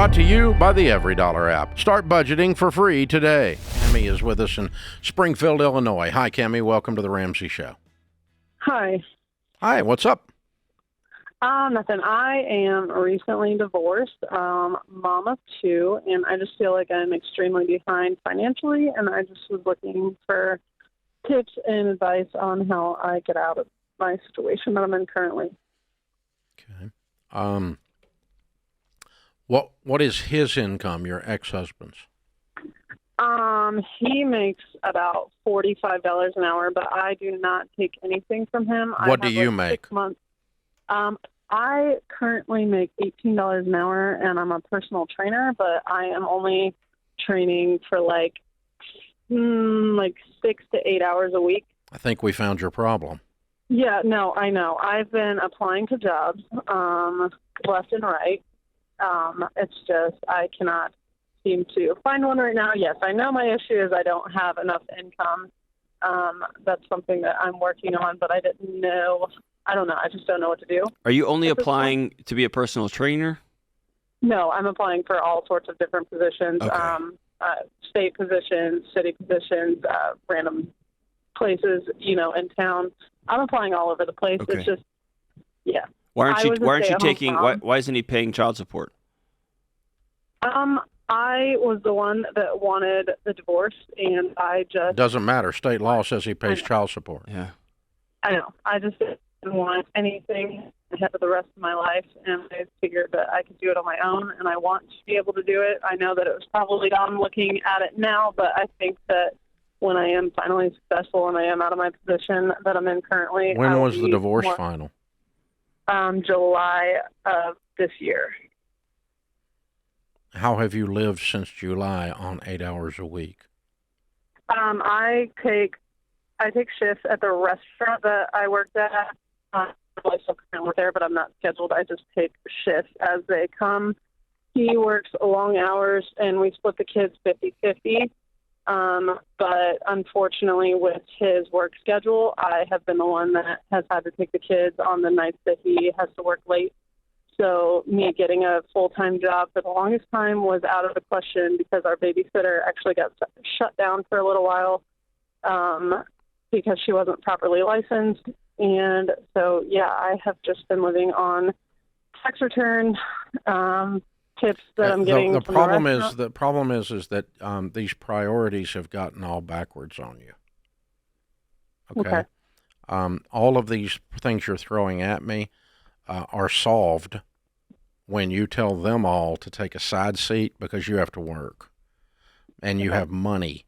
Brought to you by the Every Dollar app. Start budgeting for free today. Cammie is with us in Springfield, Illinois. Hi, Cammie. Welcome to the Ramsey Show. Hi. Hi, what's up? Nothing. I am recently divorced, mom of two, and I just feel like I'm extremely behind financially, and I just was looking for tips and advice on how I get out of my situation that I'm in currently. Okay. What is his income, your ex-husband's? He makes about $45 an hour, but I do not take anything from him. What do you make? 6 months. I currently make $18 an hour, and I'm a personal trainer, but I am only training for like 6 to 8 hours a week. I think we found your problem. Yeah, no, I know. I've been applying to jobs left and right. It's just I cannot seem to find one right now. Yes, I know my issue is I don't have enough income. That's something that I'm working on, but I didn't know. I don't know. I just don't know what to do. Are you only applying to be a personal trainer? No, I'm applying for all sorts of different positions, Okay. State positions, city positions, random places, in town. I'm applying all over the place. Okay. It's just, yeah. Why aren't you taking? mom. Why isn't he paying child support? I was the one that wanted the divorce, and I just... Doesn't matter. State law says he pays child support. Yeah. I know. I just didn't want anything ahead of the rest of my life, and I figured that I could do it on my own, and I want to be able to do it. I know that it was probably dumb looking at it now, but I think that when I am finally successful and I am out of my position that I'm in currently... When was the divorce final? July of this year. How have you lived since July on 8 hours a week? I take shifts at the restaurant that I worked at. I still currently work there, but I'm not scheduled. I just take shifts as they come. He works long hours, and we split the kids 50-50. But unfortunately, with his work schedule, I have been the one that has had to take the kids on the nights that he has to work late. So me getting a full-time job for the longest time was out of the question because our babysitter actually got shut down for a little while because she wasn't properly licensed. And so, yeah, I have just been living on tax return tips that I'm getting. The problem is that these priorities have gotten all backwards on you. Okay. All of these things you're throwing at me are solved when you tell them all to take a side seat because you have to work and you have money.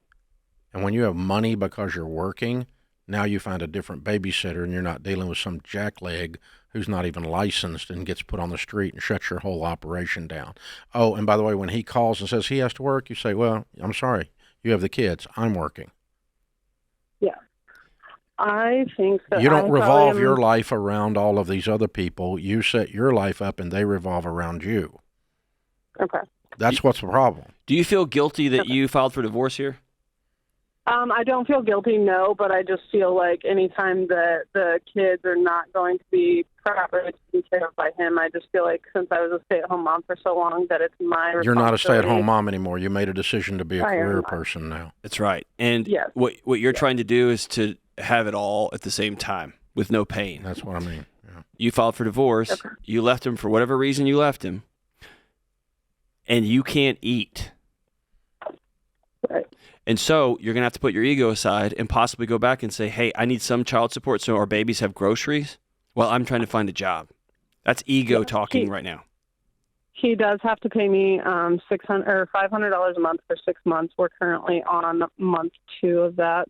And when you have money because you're working, now you find a different babysitter and you're not dealing with some jackleg who's not even licensed and gets put on the street and shuts your whole operation down. Oh, and by the way, when he calls and says he has to work, you say, well, I'm sorry, you have the kids. I'm working. Yeah. I think that you don't revolve your life around all of these other people. You set your life up and they revolve around you. Okay. That's what's the problem. Do you feel guilty that you filed for divorce here? I don't feel guilty, no, but I just feel like anytime that the kids are not going to be properly taken care of by him, I just feel like since I was a stay-at-home mom for so long that it's my responsibility. You're not a stay-at-home mom anymore. You made a decision to be a career person now. That's right. And yes. what you're trying to do is to have it all at the same time with no pain. That's what I mean. Yeah. You filed for divorce. Okay. You left him for whatever reason you left him. And you can't eat. Right. And so you're going to have to put your ego aside and possibly go back and say, hey, I need some child support so our babies have groceries while I'm trying to find a job. That's ego talking right now. He does have to pay me $500 a month for 6 months. We're currently on month 2 of that.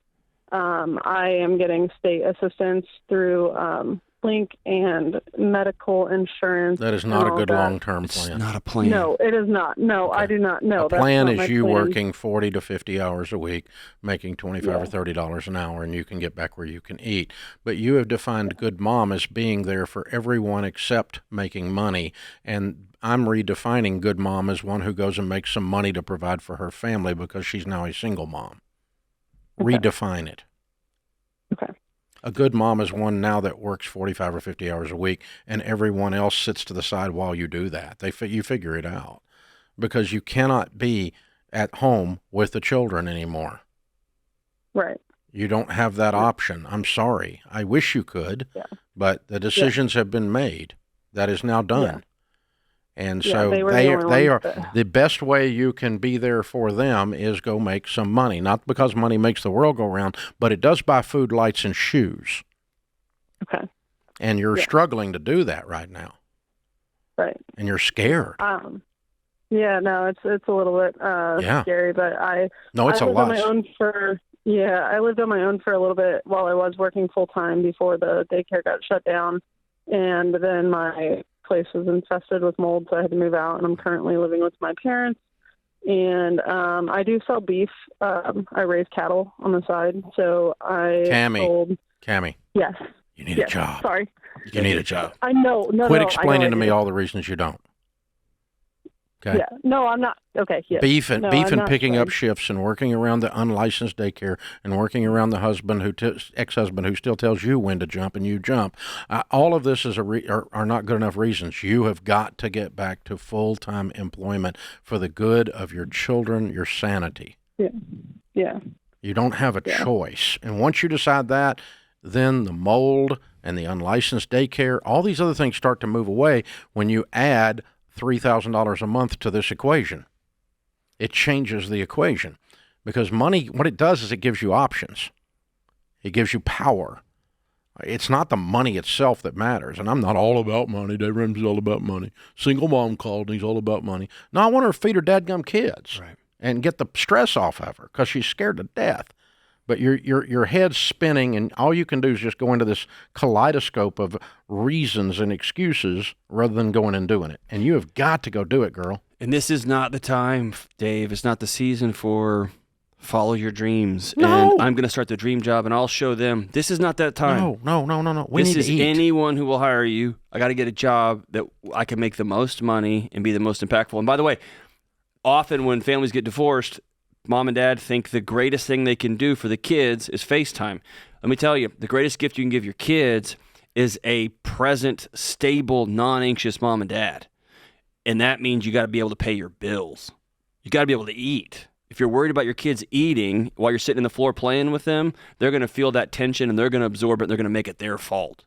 I am getting state assistance through Link and medical insurance. That is not a good long-term plan. It's not a plan. No, it is not. No, okay. I do not know. A plan is you working 40 to 50 hours a week, making $25 or $30 an hour, and you can get back where you can eat. But you have defined good mom as being there for everyone except making money. And I'm redefining good mom as one who goes and makes some money to provide for her family because she's now a single mom. Okay. Redefine it. Okay. A good mom is one now that works 45 or 50 hours a week, and everyone else sits to the side while you do that. You figure it out. because you cannot be at home with the children anymore. Right. You don't have that option. I'm sorry. I wish you could, but the decisions have been made. That is now done. And so they are the best way you can be there for them is go make some money. Not because money makes the world go round, but it does buy food, lights, and shoes. Okay. And you're struggling to do that right now. Right. And you're scared. Yeah, no, it's a little bit scary, but I lived on my own for I lived on my own for a little bit while I was working full time before the daycare got shut down, and then my place was infested with mold, so I had to move out, and I'm currently living with my parents. And I do sell beef. I raise cattle on the side, so I Cammie. Yes. You need a job. Sorry. You need a job. I know. Quit explaining to me all the reasons you don't. Okay. Yeah. No, I'm not. Okay. Yeah. Beef and picking up shifts and working around the unlicensed daycare and working around the husband ex-husband who still tells you when to jump and you jump. All of this is are not good enough reasons. You have got to get back to full-time employment for the good of your children, your sanity. Yeah. Yeah. You don't have a choice. And once you decide that, then the mold and the unlicensed daycare, all these other things start to move away when you add $3,000 a month to this equation. It changes the equation because money, what it does is it gives you options. It gives you power. It's not the money itself that matters. And I'm not all about money. Dave Ramsey's all about money. Single mom called and he's all about money. No, I want her to feed her dadgum kids and get the stress off of her because she's scared to death. But your head's spinning, and all you can do is just go into this kaleidoscope of reasons and excuses rather than going and doing it. And you have got to go do it, girl. And this is not the time, Dave. It's not the season for follow your dreams. No. And I'm going to start the dream job, and I'll show them. This is not that time. No. We this need is to eat. Anyone who will hire you. I got to get a job that I can make the most money and be the most impactful. And by the way, often when families get divorced, mom and dad think the greatest thing they can do for the kids is FaceTime. Let me tell you, the greatest gift you can give your kids is a present, stable, non-anxious mom and dad. And that means you got to be able to pay your bills. You got to be able to eat. If you're worried about your kids eating while you're sitting on the floor playing with them, they're going to feel that tension and they're going to absorb it and they're going to make it their fault.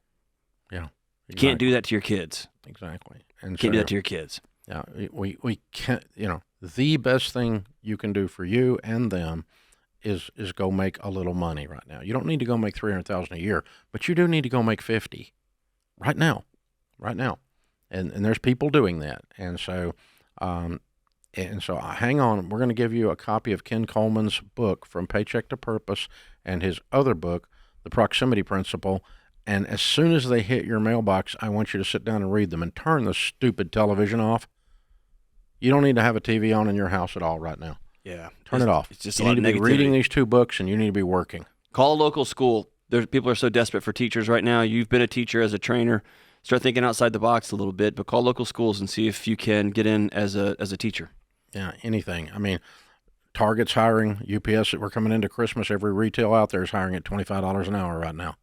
Yeah. Exactly. You can't do that to your kids. Exactly. And can't do that to your kids. Yeah, we can't, the best thing you can do for you and them is go make a little money right now. You don't need to go make $300,000 a year, but you do need to go make 50 right now. And there's people doing that. And so hang on. We're going to give you a copy of Ken Coleman's book, From Paycheck to Purpose, and his other book, The Proximity Principle. And as soon as they hit your mailbox, I want you to sit down and read them and turn the stupid television off. You don't need to have a TV on in your house at all right now. Yeah. Turn it off. It's just you a lot need of to be negativity. reading these two books, and you need to be working. Call a local school. People are so desperate for teachers right now. You've been a teacher as a trainer. Start thinking outside the box a little bit, but call local schools and see if you can get in as a teacher. Yeah, anything. I mean, Target's hiring, UPS, we're coming into Christmas. Every retail out there is hiring at $25 an hour right now.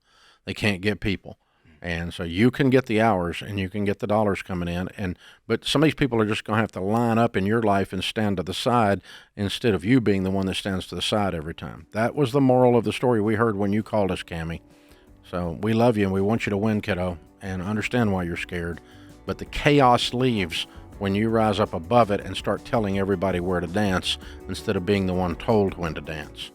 They can't get people. And so you can get the hours and you can get the dollars coming in. But some of these people are just going to have to line up in your life and stand to the side instead of you being the one that stands to the side every time. That was the moral of the story we heard when you called us, Cammie. So we love you and we want you to win, kiddo, and understand why you're scared. But the chaos leaves when you rise up above it and start telling everybody where to dance instead of being the one told when to dance.